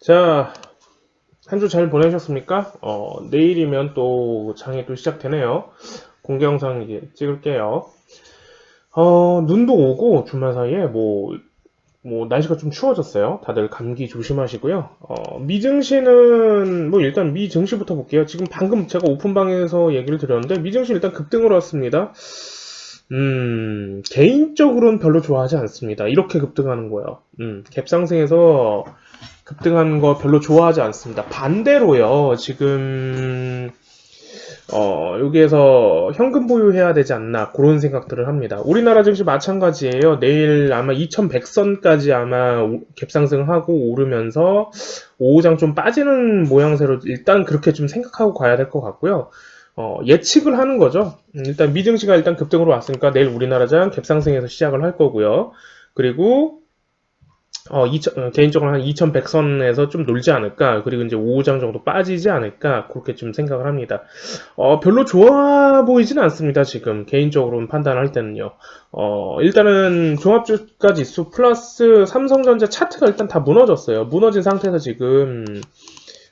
자, 한 주 잘 보내셨습니까? 내일이면 또 장이 또 시작되네요. 공개 영상 이제 찍을게요. 눈도 오고 주말 사이에 날씨가 좀 추워졌어요. 다들 감기 조심하시고요. 미증시는 일단 미증시부터 볼게요. 지금 방금 제가 오픈방에서 얘기를 드렸는데 미증시 일단 급등으로 왔습니다. 개인적으로는 별로 좋아하지 않습니다. 이렇게 급등하는 거예요. 갭상승해서 급등한 거 별로 좋아하지 않습니다. 반대로요, 지금, 여기에서 현금 보유해야 되지 않나, 그런 생각들을 합니다. 우리나라 증시 마찬가지예요. 내일 아마 2100선까지 아마 갭상승하고 오르면서 오후장 좀 빠지는 모양새로 일단 그렇게 좀 생각하고 가야 될 것 같고요. 예측을 하는 거죠. 일단 미증시가 일단 급등으로 왔으니까 내일 우리나라장 갭상승해서 시작을 할 거고요. 그리고 개인적으로 한 2100선에서 좀 놀지 않을까. 그리고 이제 5장 정도 빠지지 않을까. 그렇게 좀 생각을 합니다. 별로 좋아 보이진 않습니다. 지금 개인적으로는 판단할 때는요. 일단은 종합주가 지수 플러스 삼성전자 차트가 일단 다 무너졌어요. 무너진 상태에서 지금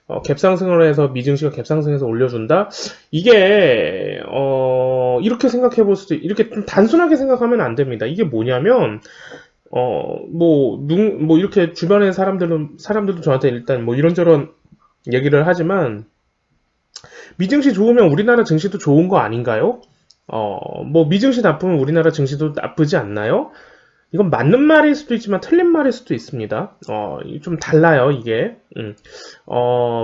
갭상승을 해서 미증시가 갭상승해서 올려준다? 이게 이렇게 생각해 볼 수도 이렇게 좀 단순하게 생각하면 안 됩니다. 이게 뭐냐면 이렇게 주변의 사람들도 저한테 일단 이런저런 얘기를 하지만, 미증시 좋으면 우리나라 증시도 좋은 거 아닌가요? 미증시 나쁘면 우리나라 증시도 나쁘지 않나요? 이건 맞는 말일 수도 있지만 틀린 말일 수도 있습니다. 좀 달라요, 이게.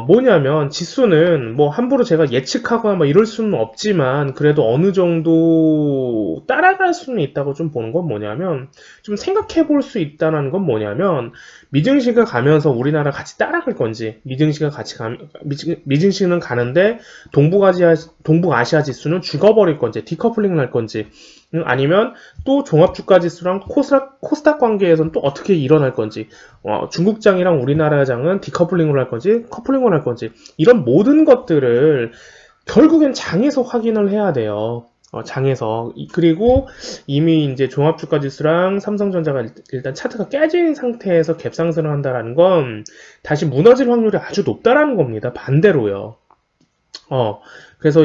뭐냐면, 지수는 함부로 제가 예측하거나 이럴 수는 없지만, 그래도 어느 정도 따라갈 수는 있다고 좀 보는 건 뭐냐면, 좀 생각해 볼 수 있다는 건 뭐냐면, 미증시가 가면서 우리나라 같이 따라갈 건지, 미증시는 가는데, 동북아시아 지수는 죽어버릴 건지, 디커플링 날 건지, 아니면 또 종합주가 지수랑 코스닥 관계에서는 또 어떻게 일어날 건지, 중국장이랑 우리나라장은 디커플링으로 할 건지 커플링으로 할 건지, 이런 모든 것들을 결국엔 장에서 확인을 해야 돼요. 장에서. 그리고 이미 이제 종합주가 지수랑 삼성전자가 일단 차트가 깨진 상태에서 갭상승을 한다라는 건 다시 무너질 확률이 아주 높다라는 겁니다. 반대로요. 그래서,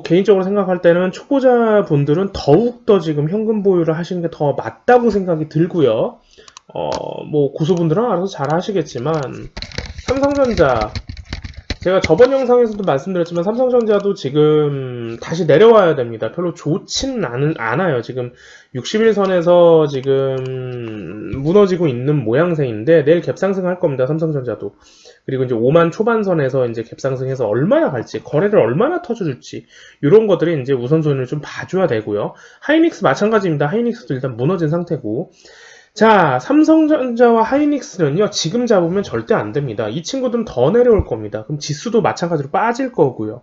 개인적으로 생각할 때는 초보자 분들은 더욱더 지금 현금 보유를 하시는 게 더 맞다고 생각이 들고요. 고수분들은 알아서 잘 하시겠지만, 삼성전자, 제가 저번 영상에서도 말씀드렸지만 삼성전자도 지금 다시 내려와야 됩니다. 별로 좋지는 않아요. 지금 60일선에서 지금 무너지고 있는 모양새인데 내일 갭상승 할 겁니다. 삼성전자도. 그리고 이제 5만 초반선에서 이제 갭상승해서 얼마나 갈지, 거래를 얼마나 터줄지, 이런 것들이 이제 우선순위를 좀 봐줘야 되고요. 하이닉스 마찬가지입니다. 하이닉스도 일단 무너진 상태고. 자, 삼성전자와 하이닉스는요, 지금 잡으면 절대 안 됩니다. 이 친구들은 더 내려올 겁니다. 그럼 지수도 마찬가지로 빠질 거고요.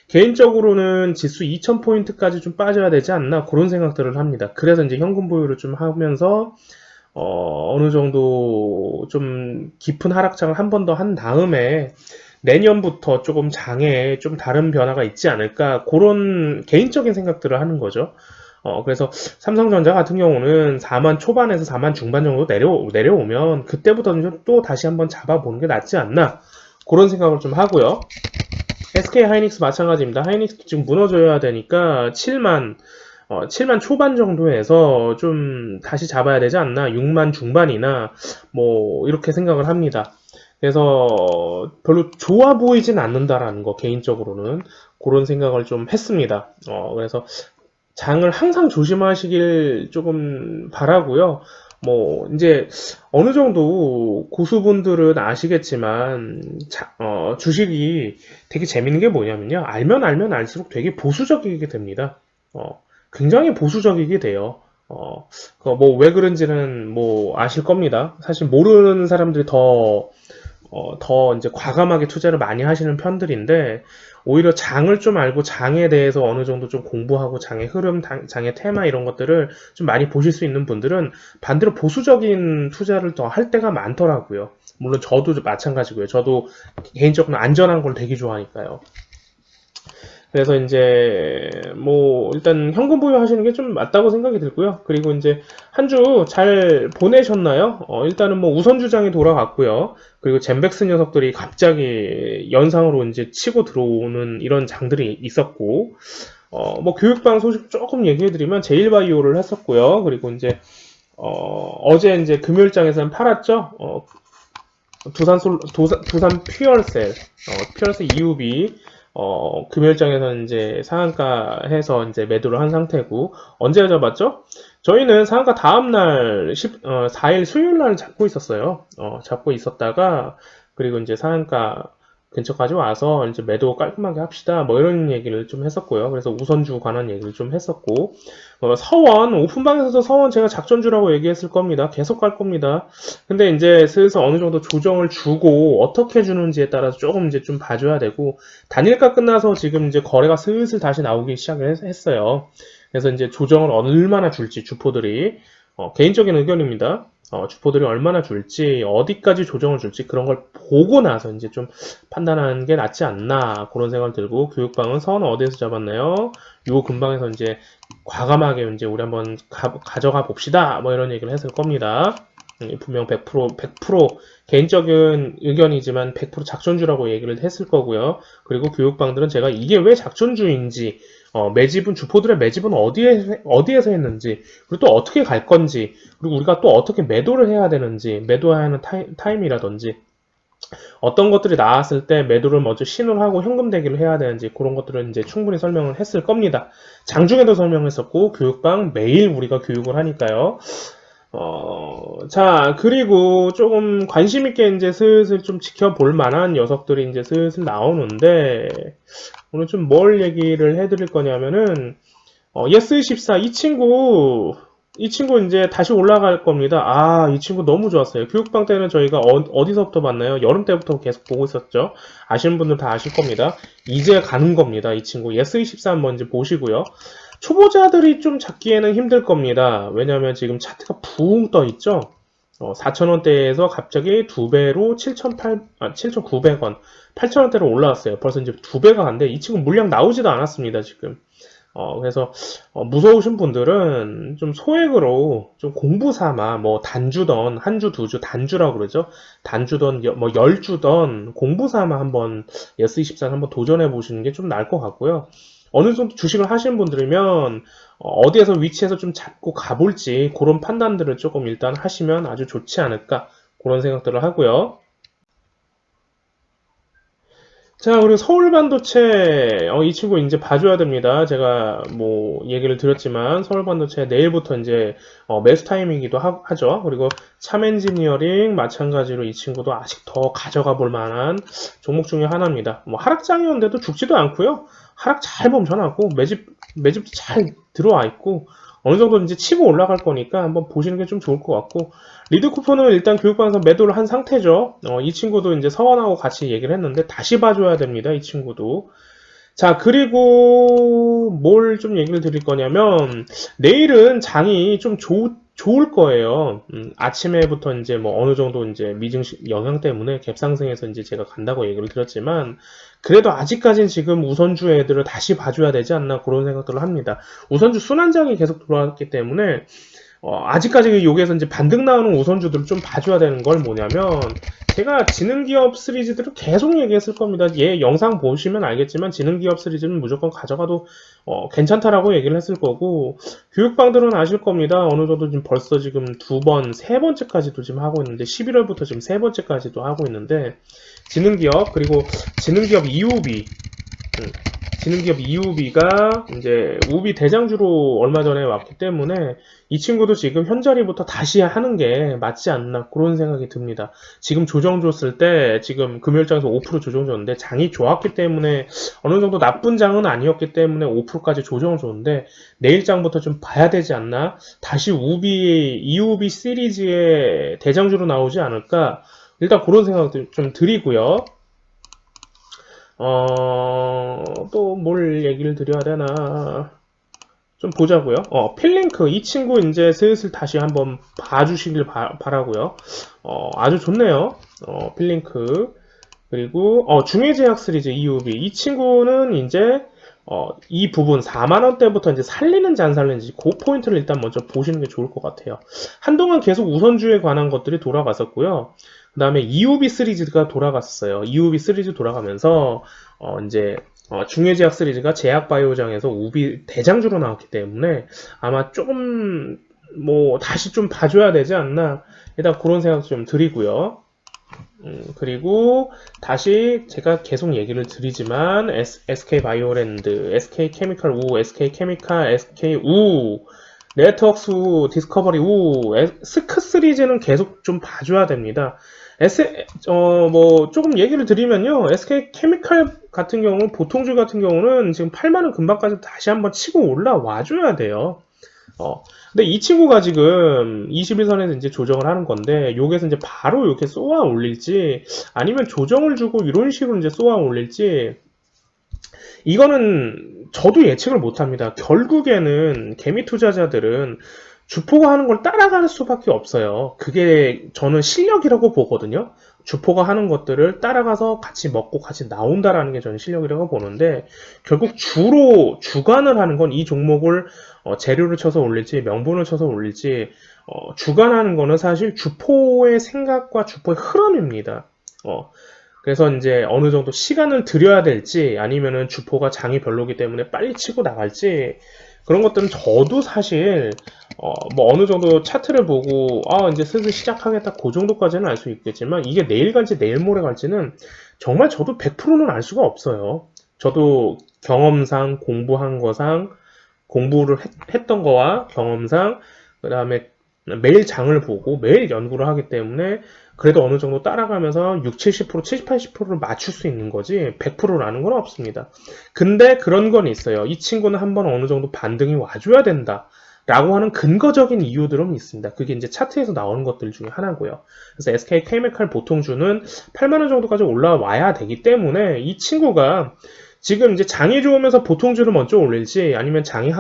개인적으로는 지수 2000포인트까지 좀 빠져야 되지 않나, 그런 생각들을 합니다. 그래서 이제 현금 보유를 좀 하면서, 어느 정도 좀 깊은 하락장을 한 번 더 한 다음에, 내년부터 조금 장에 좀 다른 변화가 있지 않을까, 그런 개인적인 생각들을 하는 거죠. 그래서 삼성전자 같은 경우는 4만 초반에서 4만 중반 정도 내려오면 그때부터는 또 다시 한번 잡아보는 게 낫지 않나, 그런 생각을 좀 하고요. SK 하이닉스 마찬가지입니다. 하이닉스도 지금 무너져야 되니까 7만 초반 정도에서 좀 다시 잡아야 되지 않나, 6만 중반이나 이렇게 생각을 합니다. 그래서 별로 좋아 보이진 않는다라는 거, 개인적으로는 그런 생각을 좀 했습니다. 그래서 장을 항상 조심하시길 조금 바라고요. 이제 어느 정도 고수분들은 아시겠지만, 주식이 되게 재밌는 게 뭐냐면요, 알면 알수록 되게 보수적이게 됩니다. 굉장히 보수적이게 돼요. 왜 그런지는 아실 겁니다. 사실 모르는 사람들이 더 이제 과감하게 투자를 많이 하시는 편들인데, 오히려 장을 좀 알고 장에 대해서 어느 정도 좀 공부하고 장의 흐름, 장의 테마 이런 것들을 좀 많이 보실 수 있는 분들은 반대로 보수적인 투자를 더 할 때가 많더라고요. 물론 저도 마찬가지고요. 저도 개인적으로 안전한 걸 되게 좋아하니까요. 그래서 이제 뭐 일단 현금 보유하시는 게 좀 맞다고 생각이 들고요. 그리고 이제 한 주 잘 보내셨나요? 일단은 뭐 우선주장이 돌아갔고요. 그리고 젠백스 녀석들이 갑자기 연상으로 이제 치고 들어오는 이런 장들이 있었고, 뭐 교육방 소식 조금 얘기해드리면 제일바이오를 했었고요. 그리고 이제 어제 이제 금요일장에서는 팔았죠. 두산 퓨얼셀, 퓨얼셀 EUB, 금요일장에서는 이제 상한가 해서 이제 매도를 한 상태고, 언제 잡았죠? 저희는 상한가 다음날 4일 수요일날 잡고 있었어요. 잡고 있었다가, 그리고 이제 상한가 근처까지 와서 이제 매도 깔끔하게 합시다. 뭐 이런 얘기를 좀 했었고요. 그래서 우선주 관한 얘기를 좀 했었고, 서원, 오픈방에서도 서원 제가 작전주라고 얘기했을 겁니다. 계속 갈 겁니다. 근데 이제 슬슬 어느 정도 조정을 주고 어떻게 주는지에 따라서 조금 이제 좀 봐줘야 되고, 단일가 끝나서 지금 이제 거래가 슬슬 다시 나오기 시작을 했어요. 그래서 이제 조정을 얼마나 줄지 주포들이, 개인적인 의견입니다. 주포들이 얼마나 줄지, 어디까지 조정을 줄지 그런 걸 보고 나서 이제 좀 판단하는 게 낫지 않나 그런 생각을 들고, 교육방은 선 어디에서 잡았나요? 요 근방에서 이제 과감하게 이제 우리 한번 가져가 봅시다. 뭐 이런 얘기를 했을 겁니다. 분명 100% 개인적인 의견이지만 100% 작전주라고 얘기를 했을 거고요. 그리고 교육방들은 제가 이게 왜 작전주인지, 매집은 주포들의 매집은 어디에서 했는지, 그리고 또 어떻게 갈 건지, 그리고 우리가 또 어떻게 매도를 해야 되는지, 매도해야 하는 타임이라든지, 어떤 것들이 나왔을 때 매도를 먼저 신호를 하고 현금 대기를 해야 되는지 그런 것들을 이제 충분히 설명을 했을 겁니다. 장중에도 설명했었고 교육방 매일 우리가 교육을 하니까요. 자, 그리고 조금 관심 있게 이제 슬슬 좀 지켜볼 만한 녀석들이 이제 슬슬 나오는데, 오늘 좀 뭘 얘기를 해드릴 거냐면은, 예스14 이 친구 이제 다시 올라갈 겁니다. 아, 이 친구 너무 좋았어요. 교육방 때는 저희가 어디서부터 봤나요? 여름 때부터 계속 보고 있었죠. 아시는 분들 다 아실 겁니다. 이제 가는 겁니다. 이 친구. 예스24 한번 이제 보시고요. 초보자들이 좀 잡기에는 힘들 겁니다. 왜냐면 지금 차트가 붕 떠 있죠. 4,000원대에서 갑자기 2배로 7,900원, 8,000원대로 올라왔어요. 벌써 이제 2배가 간데 이 친구 물량 나오지도 않았습니다, 지금. 그래서 무서우신 분들은 좀 소액으로 좀 공부 삼아 뭐 단주던 한 주, 두 주, 단주라고 그러죠. 단주던 뭐 10주던 공부 삼아 한번 예스24 한번 도전해 보시는 게 좀 나을 것 같고요. 어느 정도 주식을 하시는 분들이면 어디에서 위치에서 좀 잡고 가볼지 그런 판단들을 조금 일단 하시면 아주 좋지 않을까 그런 생각들을 하고요. 자, 그리고 서울반도체, 이 친구 이제 봐줘야 됩니다. 제가 뭐 얘기를 드렸지만 서울반도체 내일부터 이제 매수 타이밍이기도 하죠. 그리고 참엔지니어링 마찬가지로 이 친구도 아직 더 가져가 볼 만한 종목 중에 하나입니다. 뭐 하락장이었는데도 죽지도 않고요. 하락 잘 멈춰놨고 매집도 잘 들어와 있고 어느 정도 이제 치고 올라갈 거니까 한번 보시는 게 좀 좋을 것 같고, 리드 쿠폰은 일단 교육방에서 매도를 한 상태죠. 이 친구도 이제 서원하고 같이 얘기를 했는데 다시 봐줘야 됩니다. 이 친구도. 자, 그리고 뭘 좀 얘기를 드릴 거냐면 내일은 장이 좀 좋을 거예요. 아침에부터 이제 뭐 어느 정도 이제 미증 영향 때문에 갭 상승해서 이제 제가 간다고 얘기를 드렸지만, 그래도 아직까지는 지금 우선주 애들을 다시 봐줘야 되지 않나 그런 생각들을 합니다. 우선주 순환장이 계속 돌아왔기 때문에 아직까지 여기에서 이제 반등 나오는 우선주들을 좀 봐줘야 되는 걸 뭐냐면, 제가 지능기업 시리즈들을 계속 얘기했을 겁니다. 얘 영상 보시면 알겠지만 지능기업 시리즈는 무조건 가져가도 괜찮다라고 얘기를 했을 거고, 교육방들은 아실 겁니다. 어느 정도 지금 벌써 지금 세 번째까지도 지금 하고 있는데 11월부터 지금 세 번째까지도 하고 있는데, 지능기업 그리고 지능기업 EUB 지능기업 EUB가 이제 우비 대장주로 얼마 전에 왔기 때문에 이 친구도 지금 현자리부터 다시 하는 게 맞지 않나 그런 생각이 듭니다. 지금 조정 줬을 때 지금 금요일장에서 5% 조정 줬는데 장이 좋았기 때문에 어느 정도 나쁜 장은 아니었기 때문에 5%까지 조정을 줬는데 내일장부터 좀 봐야 되지 않나, 다시 EUB 시리즈의 대장주로 나오지 않을까, 일단 그런 생각들 좀 드리고요. 또 뭘 얘기를 드려야 되나 좀 보자고요. 필링크 이 친구 이제 슬슬 다시 한번 봐주시길 바라고요. 아주 좋네요. 필링크. 그리고 중해제약 시리즈 EUB 이 친구는 이제 이 부분 4만원대부터 이제 살리는지 안 살리는지 그 포인트를 일단 먼저 보시는 게 좋을 것 같아요. 한동안 계속 우선주에 관한 것들이 돌아갔었고요. 그 다음에 EUV 시리즈가 돌아갔어요. EUV 시리즈 돌아가면서 이제 중해제약 시리즈가 제약바이오장에서 우비 대장주로 나왔기 때문에 아마 조금 뭐 다시 좀 봐줘야 되지 않나, 일단 그런 생각 좀 드리고요. 그리고 다시 제가 계속 얘기를 드리지만 SK바이오랜드, SK케미칼 우, SK케미칼, SK우, 네트워크스 우, 디스커버리 우, 스크 시리즈는 계속 좀 봐줘야 됩니다. 뭐 조금 얘기를 드리면요, SK케미칼 같은 경우, 보통주 같은 경우는 지금 8만원 근방까지 다시 한번 치고 올라와줘야 돼요. 근데 이 친구가 지금 21선에서 이제 조정을 하는 건데, 여기서 이제 바로 이렇게 쏘아 올릴지, 아니면 조정을 주고 이런 식으로 이제 쏘아 올릴지, 이거는 저도 예측을 못 합니다. 결국에는 개미 투자자들은 주포가 하는 걸 따라갈 수밖에 없어요. 그게 저는 실력이라고 보거든요. 주포가 하는 것들을 따라가서 같이 먹고 같이 나온다라는 게 저는 실력이라고 보는데, 결국 주로 주관을 하는 건 이 종목을 재료를 쳐서 올릴지 명분을 쳐서 올릴지 주관하는 거는 사실 주포의 생각과 주포의 흐름입니다. 그래서 이제 어느 정도 시간을 들여야 될지, 아니면은 주포가 장이 별로기 때문에 빨리 치고 나갈지, 그런 것들은 저도 사실 뭐 어느 정도 차트를 보고 이제 슬슬 시작하겠다, 그 정도까지는 알 수 있겠지만, 이게 내일 갈지 내일 모레 갈지는 정말 저도 100%는 알 수가 없어요. 저도 경험상, 공부한 거상, 공부를 했던 거와 경험상, 그 다음에 매일 장을 보고 매일 연구를 하기 때문에 그래도 어느 정도 따라가면서 60, 70%, 70, 80%를 맞출 수 있는 거지 100%라는 건 없습니다. 근데 그런 건 있어요. 이 친구는 한번 어느 정도 반등이 와줘야 된다 라고 하는 근거적인 이유들은 있습니다. 그게 이제 차트에서 나오는 것들 중에 하나고요. 그래서 SK케미칼 보통주는 8만원 정도까지 올라와야 되기 때문에 이 친구가 지금 이제 장이 좋으면서 보통주를 먼저 올릴지, 아니면 장이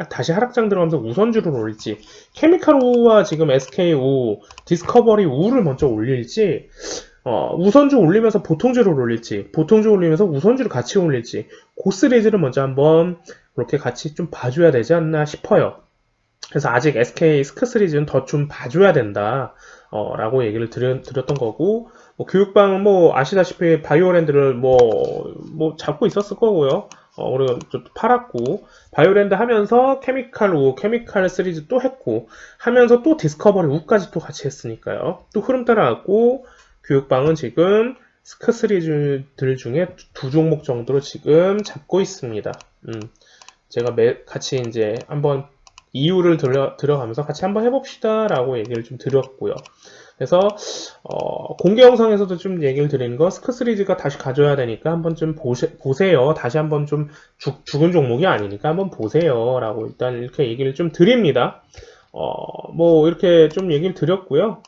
다시 하락장 들어가면서 우선주를 올릴지, 케미칼 우와 지금 SK 우, 디스커버리 우를 먼저 올릴지, 우선주 올리면서 보통주를 올릴지, 보통주 올리면서 우선주를 같이 올릴지, 그 시리즈를 먼저 한번 그렇게 같이 좀 봐줘야 되지 않나 싶어요. 그래서 아직 SK 스크 시리즈는 더 좀 봐줘야 된다. 라고 얘기를 드렸던 거고, 뭐 교육방은 뭐 아시다시피 바이오랜드를 뭐 잡고 있었을 거고요. 우리가 좀 팔았고, 바이오랜드 하면서 케미칼 우, 케미칼 시리즈 또 했고, 하면서 또 디스커버리 우까지 또 같이 했으니까요. 또 흐름 따라갔고, 교육방은 지금 스크 시리즈들 중에 두 종목 정도로 지금 잡고 있습니다. 제가 같이 이제 한번 이유를 들어가면서 같이 한번 해봅시다 라고 얘기를 좀 드렸고요. 그래서 공개 영상에서도 좀 얘기를 드리는 거, 스크 시리즈가 다시 가져야 되니까 한번 좀 보세요. 다시 한번 좀 죽은 종목이 아니니까 한번 보세요 라고 일단 이렇게 얘기를 좀 드립니다. 뭐 이렇게 좀 얘기를 드렸고요.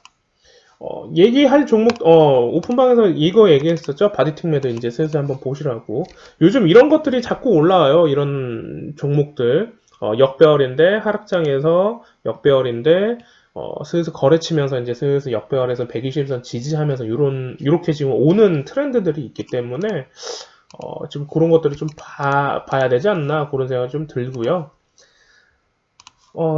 얘기할 종목, 오픈방에서 이거 얘기했었죠. 바디틱매도 이제 슬슬 한번 보시라고. 요즘 이런 것들이 자꾸 올라와요. 이런 종목들. 역배열인데, 하락장에서 역배열인데, 슬슬 거래치면서 이제 슬슬 역배열에서 120선 지지하면서 요렇게 지금 오는 트렌드들이 있기 때문에, 지금 그런 것들을 좀 봐야 되지 않나, 그런 생각이 좀 들고요.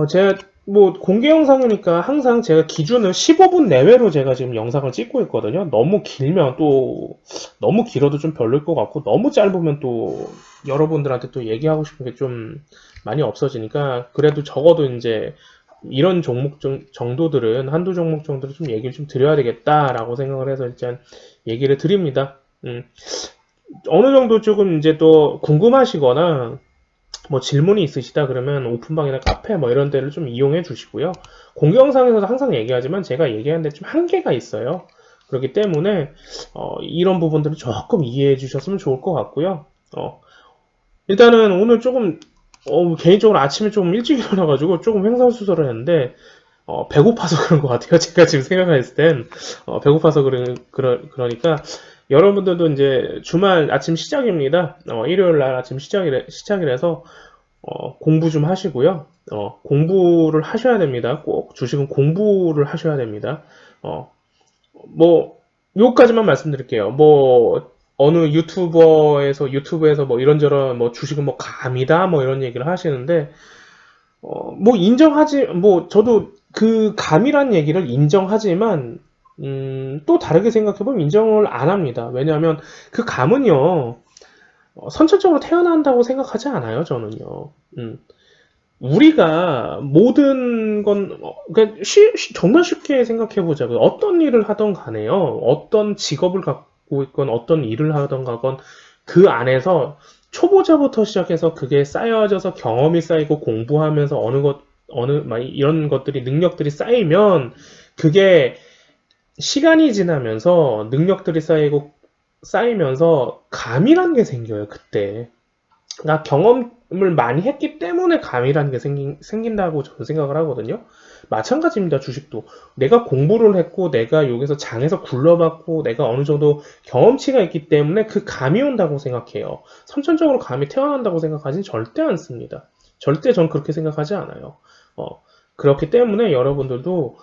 제가 뭐 공개 영상이니까 항상 제가 기준을 15분 내외로 제가 지금 영상을 찍고 있거든요. 너무 길면 또 너무 길어도 좀 별로일 것 같고, 너무 짧으면 또 여러분들한테 또 얘기하고 싶은 게 좀 많이 없어지니까, 그래도 적어도 이제 이런 종목 정도들은 한두 종목 정도를 좀 얘기를 좀 드려야 되겠다라고 생각을 해서 일단 얘기를 드립니다. 어느 정도 조금 이제 또 궁금하시거나 뭐 질문이 있으시다 그러면 오픈방이나 카페 뭐 이런 데를 좀 이용해 주시고요. 공개 영상에서도 항상 얘기하지만 제가 얘기하는데 좀 한계가 있어요. 그렇기 때문에 이런 부분들을 조금 이해해 주셨으면 좋을 것 같고요. 일단은 오늘 조금 개인적으로 아침에 좀 일찍 일어나가지고 조금 횡설수설을 했는데 배고파서 그런 것 같아요. 제가 지금 생각했을 땐 배고파서 그러니까 여러분들도 이제 주말 아침 시작입니다. 일요일 날 아침 시작이라서 공부 좀 하시고요. 공부를 하셔야 됩니다. 꼭 주식은 공부를 하셔야 됩니다. 뭐 요까지만 말씀드릴게요. 뭐 어느 유튜브에서 뭐 이런저런 뭐 주식은 뭐 감이다 뭐 이런 얘기를 하시는데, 뭐 저도 그 감이란 얘기를 인정하지만, 또 다르게 생각해보면 인정을 안 합니다. 왜냐하면 그 감은요, 선천적으로 태어난다고 생각하지 않아요, 저는요. 우리가 모든 그러니까 정말 쉽게 생각해보자고요. 어떤 일을 하던 간에요. 어떤 직업을 갖고 있건 어떤 일을 하던 가건 그 안에서 초보자부터 시작해서 그게 쌓여져서 경험이 쌓이고 공부하면서 막 이런 것들이, 능력들이 쌓이면 그게 시간이 지나면서 능력들이 쌓이면서 감이라는 게 생겨요, 그때. 나 경험을 많이 했기 때문에 감이라는 게 생긴다고 저는 생각을 하거든요. 마찬가지입니다, 주식도. 내가 공부를 했고, 내가 여기서 장에서 굴러봤고, 내가 어느 정도 경험치가 있기 때문에 그 감이 온다고 생각해요. 선천적으로 감이 태어난다고 생각하진 절대 않습니다. 절대 전 그렇게 생각하지 않아요. 그렇기 때문에 여러분들도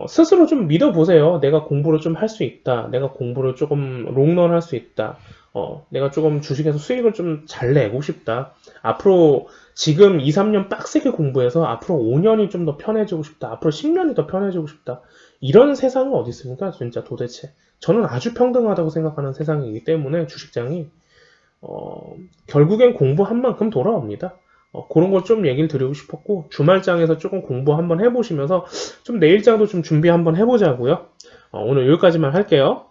스스로 좀 믿어보세요. 내가 공부를 좀 할 수 있다. 내가 공부를 조금 롱런 할 수 있다. 내가 조금 주식에서 수익을 좀 잘 내고 싶다. 앞으로 지금 2, 3년 빡세게 공부해서 앞으로 5년이 좀 더 편해지고 싶다. 앞으로 10년이 더 편해지고 싶다. 이런 세상은 어디 있습니까? 진짜 도대체. 저는 아주 평등하다고 생각하는 세상이기 때문에 주식장이 결국엔 공부한 만큼 돌아옵니다. 그런 걸 좀 얘기를 드리고 싶었고, 주말장에서 조금 공부 한번 해보시면서 좀 내일장도 좀 준비 한번 해보자고요. 오늘 여기까지만 할게요.